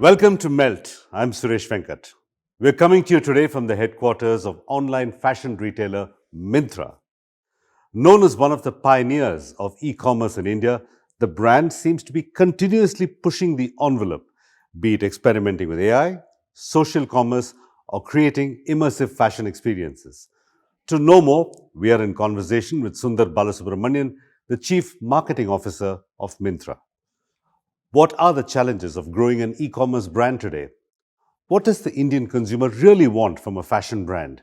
Welcome to Melt. I'm Suresh Venkat. We're coming to you today from the headquarters of online fashion retailer Myntra. Known as one of the pioneers of e-commerce in India, the brand seems to be continuously pushing the envelope, be it experimenting with AI, social commerce, or creating immersive fashion experiences. To know more, we are in conversation with Sunder Balasubramanian, the Chief Marketing Officer of Myntra. What are the challenges of growing an e-commerce brand today? What does the Indian consumer really want from a fashion brand?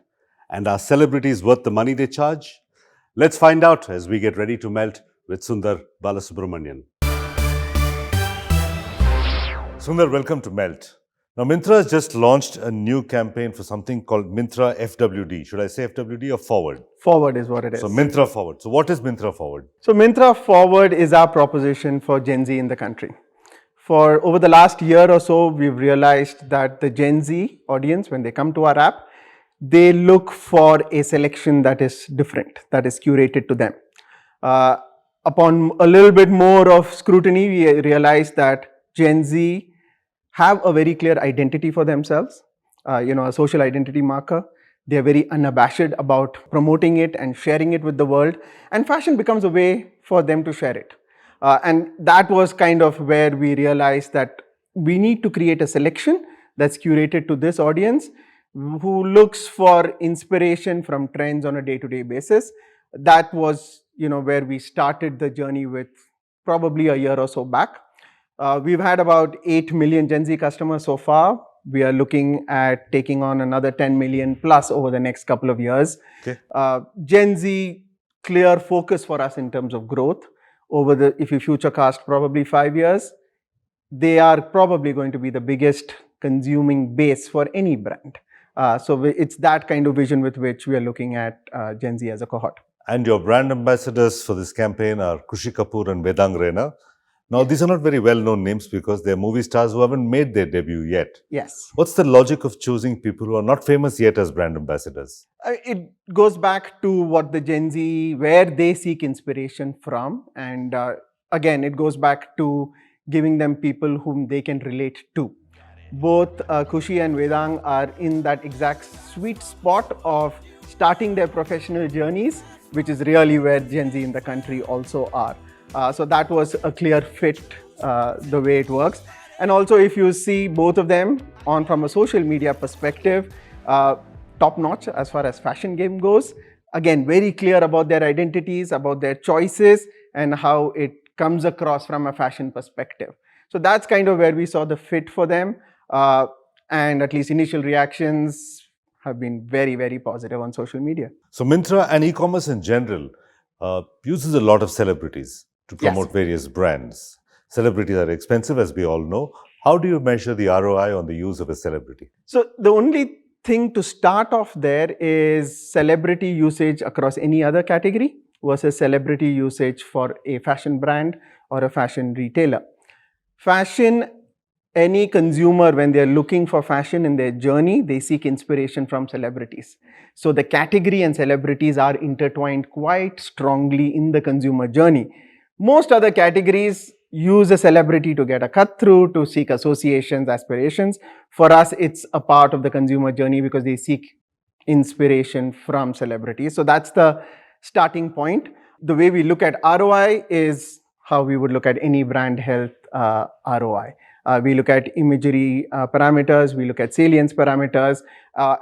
And are celebrities worth the money they charge? Let's find out as we get ready to melt with Sunder Balasubramanian. Sundar, welcome to Melt. Now, Myntra has just launched a new campaign for something called Myntra FWD. Should I say FWD or Forward? Forward is what it is. So, Myntra Forward. So, what is Myntra Forward? So Myntra Forward is our proposition for Gen Z in the country. For over the last year or so, we've realized that the Gen Z audience, when they come to our app, they look for a selection that is different, that is curated to them. Upon a little bit more of scrutiny, we realized that Gen Z have a very clear identity for themselves, a social identity marker. They are very unabashed about promoting it and sharing it with the world, and fashion becomes a way for them to share it. And that was kind of where we realized that we need to create a selection that's curated to this audience who looks for inspiration from trends on a day-to-day basis. That was, where we started the journey with probably a year or so back. We've had about 8 million Gen Z customers so far. We are looking at taking on another 10 million plus over the next couple of years. Okay. Gen Z, clear focus for us in terms of growth. If you futurecast probably 5 years, they are probably going to be the biggest consuming base for any brand. So it's that kind of vision with which we are looking at Gen Z as a cohort. And your brand ambassadors for this campaign are Khushi Kapoor and Vedang Rena. Now, these are not very well-known names because they're movie stars who haven't made their debut yet. Yes. What's the logic of choosing people who are not famous yet as brand ambassadors? It goes back to what the Gen Z, where they seek inspiration from. And again, it goes back to giving them people whom they can relate to. Both Khushi and Vedang are in that exact sweet spot of starting their professional journeys, which is really where Gen Z in the country also are. So that was a clear fit the way it works. And also, if you see both of them from a social media perspective, top notch as far as fashion game goes. Again, very clear about their identities, about their choices, and how it comes across from a fashion perspective. So that's kind of where we saw the fit for them. And at least initial reactions have been very, very positive on social media. So Myntra and e-commerce in general uses a lot of celebrities to promote various brands. Celebrities are expensive, as we all know. How do you measure the ROI on the use of a celebrity? So the only thing to start off there is celebrity usage across any other category versus celebrity usage for a fashion brand or a fashion retailer. Fashion, any consumer, when they're looking for fashion in their journey, they seek inspiration from celebrities. So the category and celebrities are intertwined quite strongly in the consumer journey. Most other categories use a celebrity to get a cut through, to seek associations, aspirations. For us, it's a part of the consumer journey because they seek inspiration from celebrities. So that's the starting point. The way we look at ROI is how we would look at any brand health ROI. We look at imagery parameters, we look at salience parameters,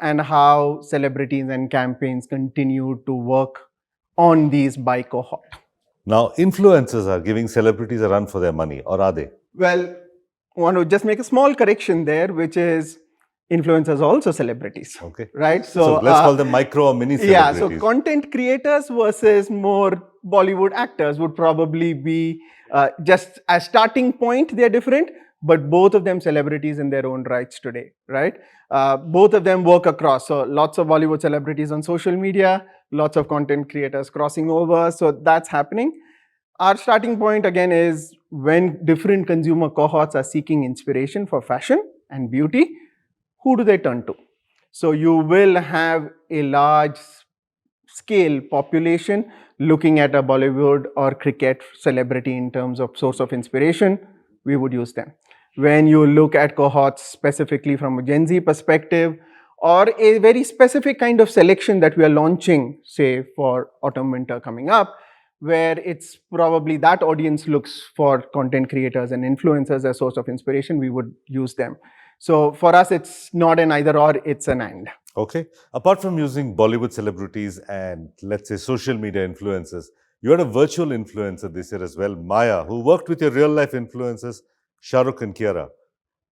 and how celebrities and campaigns continue to work on these by cohort. Now, influencers are giving celebrities a run for their money, or are they? Well, I want to just make a small correction there, which is influencers also celebrities. Okay. Right? So let's call them micro or mini celebrities. Yeah, so content creators versus more Bollywood actors would probably be just as starting point, they're different, but both of them celebrities in their own rights today, right? Both of them work across. So lots of Bollywood celebrities on social media, lots of content creators crossing over. So that's happening. Our starting point again is when different consumer cohorts are seeking inspiration for fashion and beauty, who do they turn to? So you will have a large scale population looking at a Bollywood or cricket celebrity in terms of source of inspiration. We would use them. when you look at cohorts specifically from a Gen Z perspective, or a very specific kind of selection that we are launching, say for autumn winter coming up, where it's probably that audience looks for content creators and influencers as a source of inspiration, we would use them. So for us, it's not an either or, it's an and. Okay. Apart from using Bollywood celebrities and let's say social media influencers, you had a virtual influencer this year as well, Maya, who worked with your real life influencers, Shah Rukh and Kiara.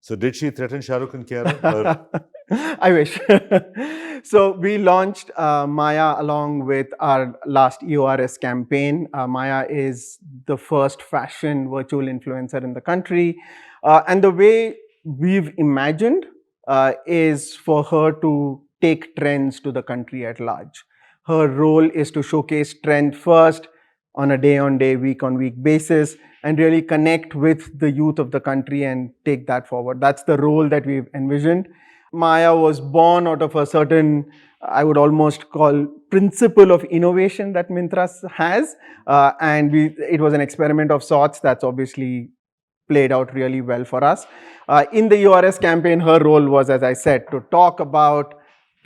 So did she threaten Shah Rukh and Kiara? I wish. So we launched Maya along with our last EORS campaign. Maya is the first fashion virtual influencer in the country. And the way we've imagined is for her to take trends to the country at large. Her role is to showcase trend first on a day-on-day, week-on-week basis, and really connect with the youth of the country and take that forward. That's the role that we've envisioned. Maya was born out of a certain, I would almost call, principle of innovation that Myntra has. And it was an experiment of sorts that's obviously played out really well for us. In the EORS campaign, her role was, as I said, to talk about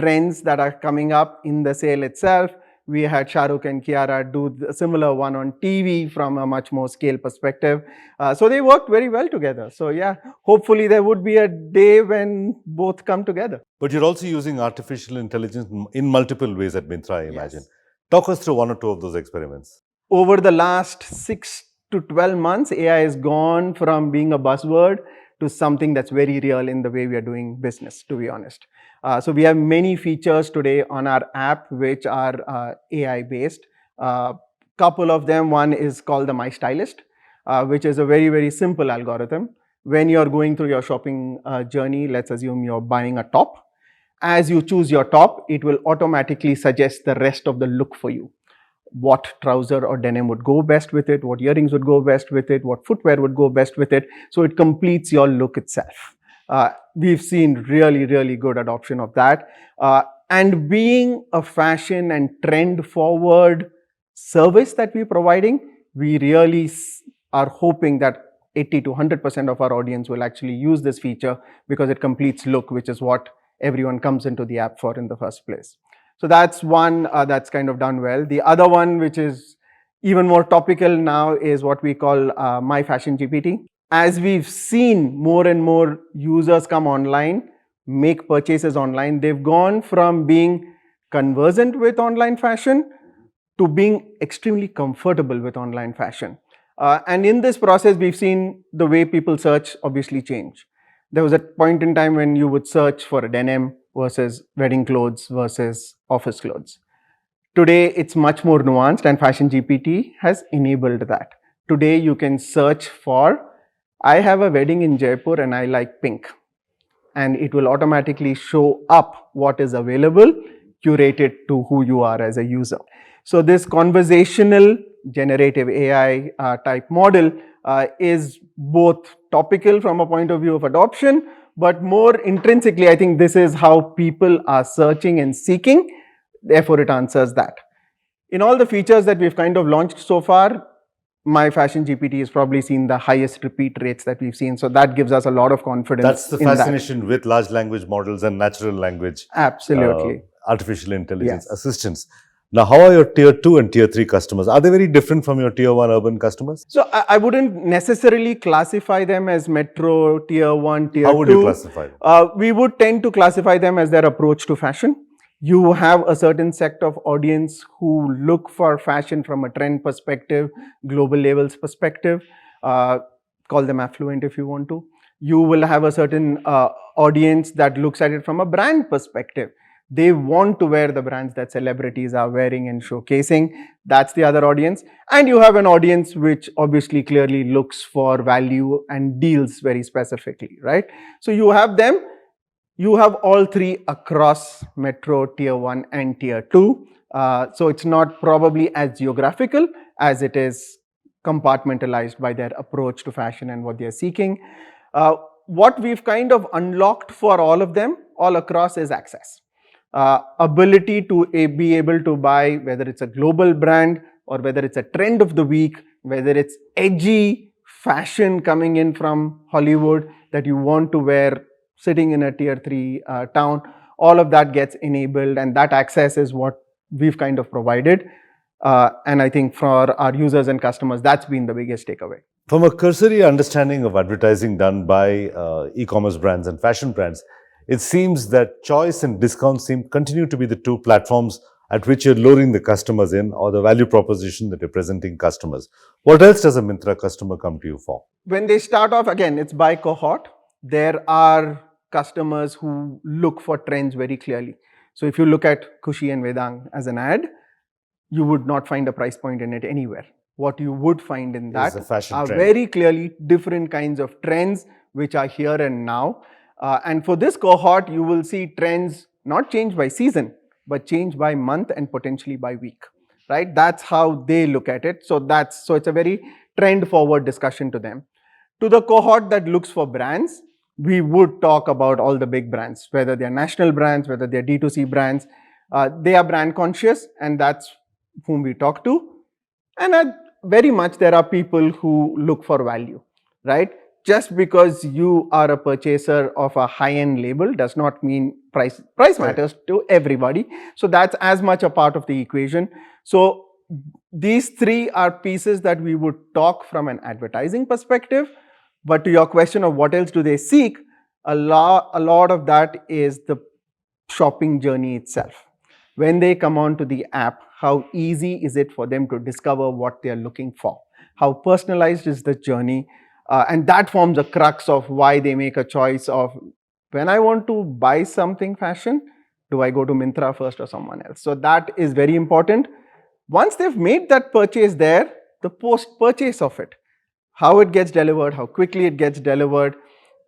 trends that are coming up in the sale itself. We had Shah Rukh and Kiara do a similar one on TV from a much more scale perspective. So they worked very well together. So yeah, hopefully there would be a day when both come together. But you're also using artificial intelligence in multiple ways at Myntra, I imagine. Yes. Talk us through one or two of those experiments. Over the last 6 to 12 months, AI has gone from being a buzzword to something that's very real in the way we are doing business, to be honest. So we have many features today on our app which are AI based. Couple of them, one is called the My Stylist, which is a very, very simple algorithm. When you're going through your shopping journey, let's assume you're buying a top. As you choose your top, it will automatically suggest the rest of the look for you. What trouser or denim would go best with it, what earrings would go best with it, what footwear would go best with it. So it completes your look itself. We've seen really, really good adoption of that. And being a fashion and trend forward service that we're providing, we really are hoping that 80 to 100% of our audience will actually use this feature because it completes look, which is what everyone comes into the app for in the first place. So that's one that's kind of done well. The other one, which is even more topical now, is what we call My Fashion GPT. As we've seen more and more users come online, make purchases online, they've gone from being conversant with online fashion to being extremely comfortable with online fashion. And in this process, we've seen the way people search obviously change. There was a point in time when you would search for a denim versus wedding clothes versus office clothes. Today, it's much more nuanced, and Fashion GPT has enabled that. Today, you can search for, I have a wedding in Jaipur and I like pink. And it will automatically show up what is available, curated to who you are as a user. So this conversational generative AI type model is both topical from a point of view of adoption, but more intrinsically, I think this is how people are searching and seeking. Therefore, it answers that. In all the features that we've kind of launched so far, My Fashion GPT has probably seen the highest repeat rates that we've seen. So that gives us a lot of confidence. That's the fascination with large language models and natural language. Absolutely. Artificial intelligence assistants. Now, how are your tier 2 and tier 3 customers? Are they very different from your tier 1 urban customers? So I wouldn't necessarily classify them as metro, tier 1, tier 2. How would you classify them? We would tend to classify them as their approach to fashion. You have a certain sect of audience who look for fashion from a trend perspective, global levels perspective. Call them affluent if you want to. You will have a certain audience that looks at it from a brand perspective. They want to wear the brands that celebrities are wearing and showcasing. That's the other audience. And you have an audience which obviously clearly looks for value and deals very specifically, right? So you have them. You have all three across metro, tier 1 and tier 2. So it's not probably as geographical as it is compartmentalized by their approach to fashion and what they're seeking. What we've kind of unlocked for all of them, all across, is access. Ability to be able to buy, whether it's a global brand or whether it's a trend of the week, whether it's edgy, fashion coming in from Hollywood that you want to wear sitting in a tier 3 town. All of that gets enabled, and that access is what we've kind of provided. And I think for our users and customers, that's been the biggest takeaway. From a cursory understanding of advertising done by e-commerce brands and fashion brands, it seems that choice and discount continue to be the two platforms at which you're luring the customers in, or the value proposition that you're presenting customers. What else does a Myntra customer come to you for? When they start off, again, it's by cohort. There are customers who look for trends very clearly. So if you look at Kushi and Vedang as an ad, you would not find a price point in it anywhere. What you would find in that are very clearly different kinds of trends which are here and now. And for this cohort, you will see trends not change by season, but change by month and potentially by week, right? That's how they look at it. So it's a very trend forward discussion to them. To the cohort that looks for brands, we would talk about all the big brands, whether they're national brands, whether they're D2C brands. They are brand conscious, and that's whom we talk to. And very much there are people who look for value, right? Just because you are a purchaser of a high-end label does not mean price matters to everybody. So that's as much a part of the equation. So these three are pieces that we would talk from an advertising perspective. But to your question of what else do they seek, a lot of that is the shopping journey itself. When they come onto the app, how easy is it for them to discover what they're looking for? How personalized is the journey? And that forms a crux of why they make a choice of, when I want to buy something fashion, do I go to Myntra first or someone else? So that is very important. Once they've made that purchase there, the post-purchase of it, how it gets delivered, how quickly it gets delivered,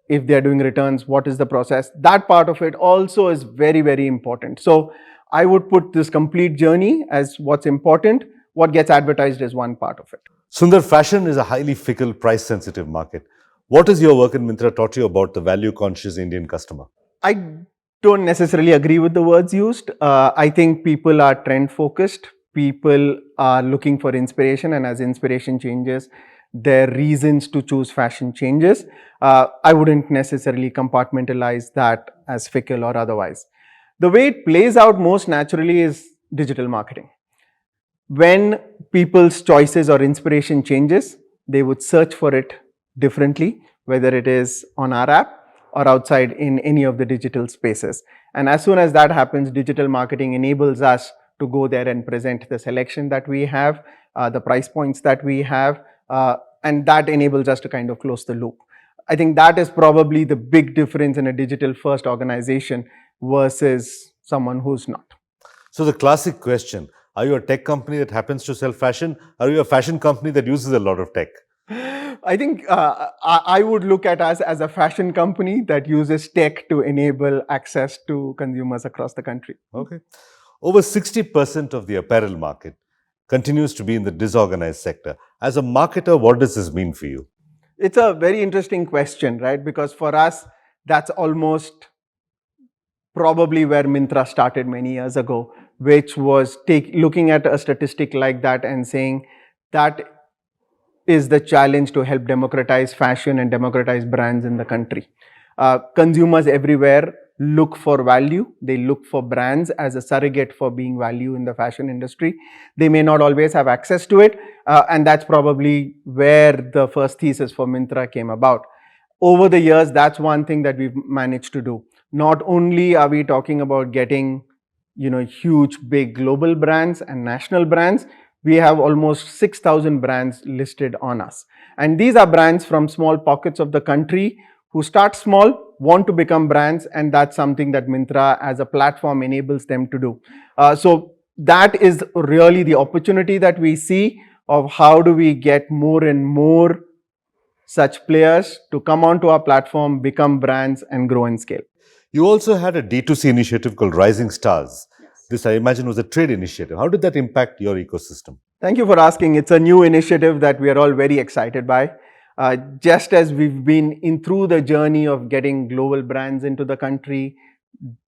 if they're doing returns, what is the process? That part of it also is very, very important. So I would put this complete journey as what's important. What gets advertised is one part of it. Sunder, fashion is a highly fickle, price-sensitive market. What has your work in Myntra taught you about the value-conscious Indian customer? I don't necessarily agree with the words used. I think people are trend-focused. People are looking for inspiration, and as inspiration changes, their reasons to choose fashion changes. I wouldn't necessarily compartmentalize that as fickle or otherwise. The way it plays out most naturally is digital marketing. When people's choices or inspiration changes, they would search for it differently, whether it is on our app or outside in any of the digital spaces. And as soon as that happens, digital marketing enables us to go there and present the selection that we have, the price points that we have, and that enables us to kind of close the loop. I think that is probably the big difference in a digital-first organization versus someone who's not. So the classic question, are you a tech company that happens to sell fashion? Are you a fashion company that uses a lot of tech? I think I would look at us as a fashion company that uses tech to enable access to consumers across the country. Okay. Over 60% of the apparel market continues to be in the disorganized sector. As a marketer, what does this mean for you? It's a very interesting question, right? Because for us, that's almost probably where Myntra started many years ago, which was looking at a statistic like that and saying that is the challenge to help democratize fashion and democratize brands in the country. Consumers everywhere look for value. They look for brands as a surrogate for being value in the fashion industry. They may not always have access to it, and that's probably where the first thesis for Myntra came about. Over the years, that's one thing that we've managed to do. Not only are we talking about getting, huge, big global brands and national brands, we have almost 6,000 brands listed on us. And these are brands from small pockets of the country who start small, want to become brands, and that's something that Myntra as a platform enables them to do. So that is really the opportunity that we see of how do we get more and more such players to come onto our platform, become brands, and grow and scale. You also had a D2C initiative called Rising Stars. Yes. This, I imagine, was a trade initiative. How did that impact your ecosystem? Thank you for asking. It's a new initiative that we are all very excited by. Just as we've been through the journey of getting global brands into the country,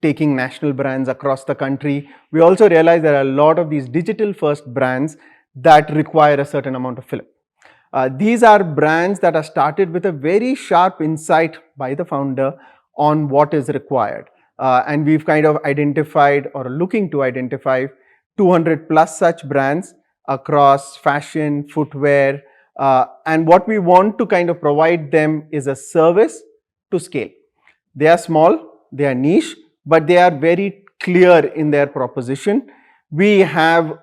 taking national brands across the country, we also realize there are a lot of these digital-first brands that require a certain amount of fillip. These are brands that are started with a very sharp insight by the founder on what is required. And we've kind of identified or looking to identify 200 plus such brands across fashion, footwear, and what we want to kind of provide them is a service to scale. They are small, they are niche, but they are very clear in their proposition. We have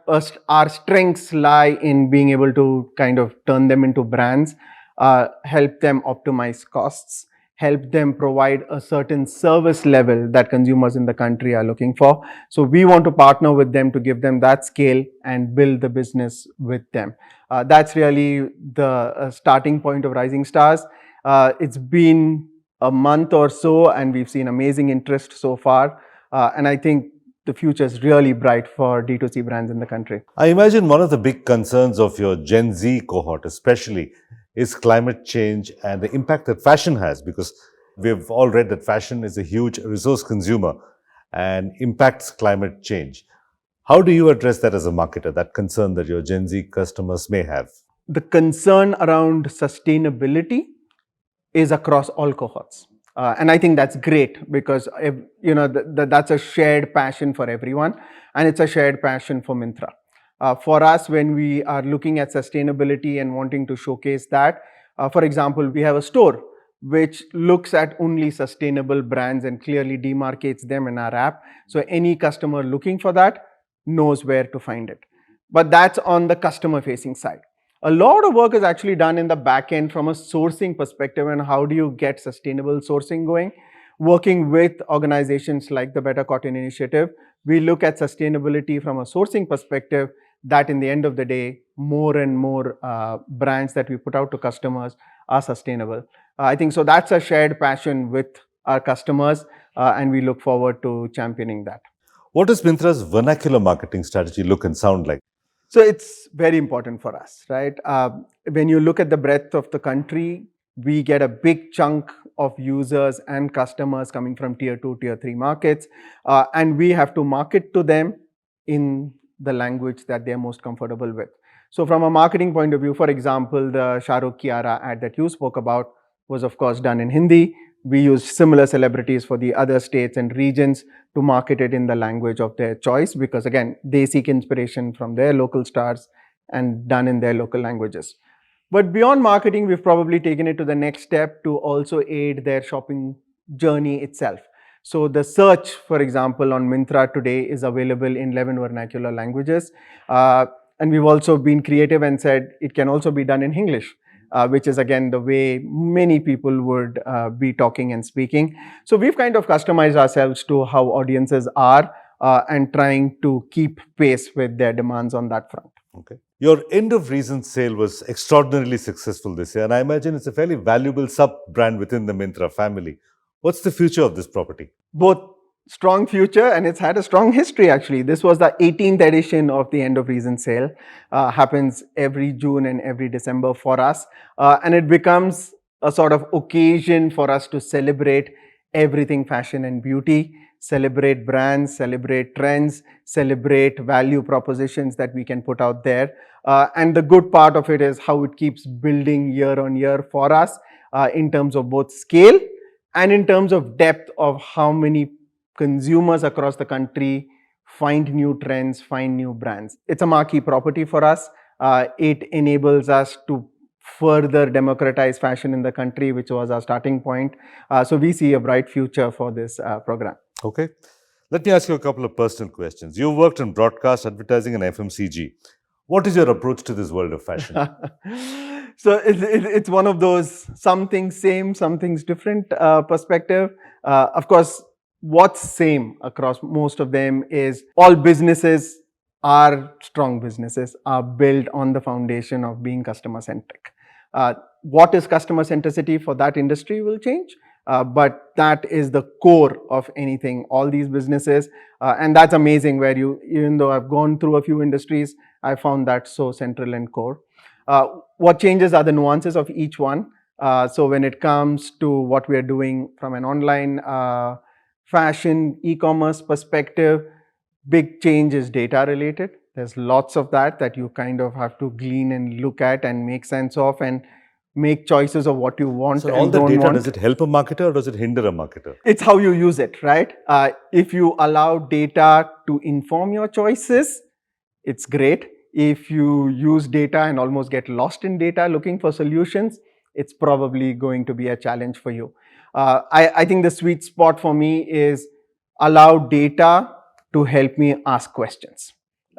our strengths lie in being able to kind of turn them into brands, help them optimize costs, help them provide a certain service level that consumers in the country are looking for. So we want to partner with them to give them that scale and build the business with them. That's really the starting point of Rising Stars. It's been a month or so and we've seen amazing interest so far. And I think the future is really bright for D2C brands in the country. I imagine one of the big concerns of your Gen Z cohort, especially, is climate change and the impact that fashion has, because we've all read that fashion is a huge resource consumer and impacts climate change. How do you address that as a marketer, that concern that your Gen Z customers may have? The concern around sustainability is across all cohorts. And I think that's great because that's a shared passion for everyone, and it's a shared passion for Myntra. For us, when we are looking at sustainability and wanting to showcase that, for example, we have a store which looks at only sustainable brands and clearly demarcates them in our app. So any customer looking for that knows where to find it. But that's on the customer facing side. A lot of work is actually done in the back end from a sourcing perspective, and how do you get sustainable sourcing going? Working with organizations like the Better Cotton Initiative, we look at sustainability from a sourcing perspective, that in the end of the day, more and more brands that we put out to customers are sustainable. I think so that's a shared passion with our customers, and we look forward to championing that. What does Myntra's vernacular marketing strategy look and sound like? So it's very important for us, right? When you look at the breadth of the country, we get a big chunk of users and customers coming from tier 2, tier 3 markets, and we have to market to them in the language that they're most comfortable with. So from a marketing point of view, for example, the Shah Rukh Kiara ad that you spoke about was of course done in Hindi. We used similar celebrities for the other states and regions to market it in the language of their choice, because again, they seek inspiration from their local stars and done in their local languages. But beyond marketing, we've probably taken it to the next step to also aid their shopping journey itself. So the search, for example, on Myntra today is available in 11 vernacular languages. And we've also been creative and said it can also be done in English. Which is again the way many people would be talking and speaking. So we've kind of customized ourselves to how audiences are and trying to keep pace with their demands on that front. Okay. Your end of reason sale was extraordinarily successful this year, and I imagine it's a fairly valuable sub-brand within the Myntra family. What's the future of this property? Both strong future, and it's had a strong history actually. This was the 18th edition of the end of reason sale. Happens every June and every December for us, and it becomes a sort of occasion for us to celebrate everything fashion and beauty, celebrate brands, celebrate trends, celebrate value propositions that we can put out there. And the good part of it is how it keeps building year on year for us in terms of both scale and in terms of depth of how many consumers across the country find new trends, find new brands. It's a marquee property for us. It enables us to further democratize fashion in the country, which was our starting point. So we see a bright future for this program. Okay. Let me ask you a couple of personal questions. You've worked in broadcast, advertising and FMCG. What is your approach to this world of fashion? So it's one of those some things same, some things different perspective. Of course, what's same across most of them is all businesses are strong businesses, are built on the foundation of being customer centric. What is customer centricity for that industry will change, but that is the core of anything, all these businesses. And that's amazing where even though I've gone through a few industries, I found that so central and core. What changes are the nuances of each one. So when it comes to what we are doing from an online fashion e-commerce perspective, big change is data related. There's lots of that you kind of have to glean and look at and make sense of and make choices of what you want So and all the don't data, want. does it help a marketer or does it hinder a marketer? It's how you use it, right? If you allow data to inform your choices, it's great. If you use data and almost get lost in data looking for solutions, it's probably going to be a challenge for you. I think the sweet spot for me is allow data to help me ask questions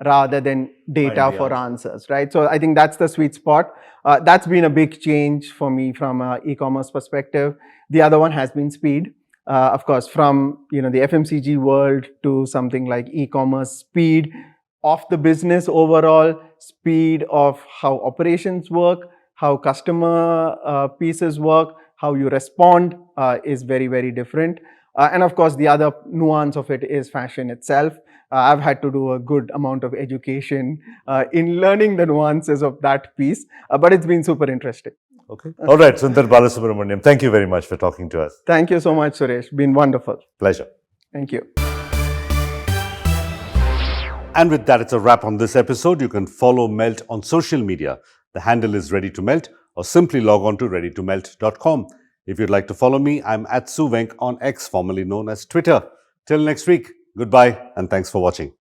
rather than data Find the for answer. answers, right? So I think that's the sweet spot. That's been a big change for me from an e-commerce perspective. The other one has been speed. Of course, from the FMCG world to something like e-commerce, speed of the business overall, speed of how operations work, how customer pieces work, how you respond is very, very different. And of course, the other nuance of it is fashion itself. I've had to do a good amount of education in learning the nuances of that piece, but it's been super interesting. Okay. All right, Sunder Balasubramanian, thank you very much for talking to us. Thank you so much, Suresh. Been wonderful. Pleasure. Thank you. And with that, it's a wrap on this episode. You can follow Melt on social media. The handle is Ready to Melt, or simply log on to readytomelt.com. If you'd like to follow me, I'm at Suvenk on X, formerly known as Twitter. Till next week, goodbye and thanks for watching.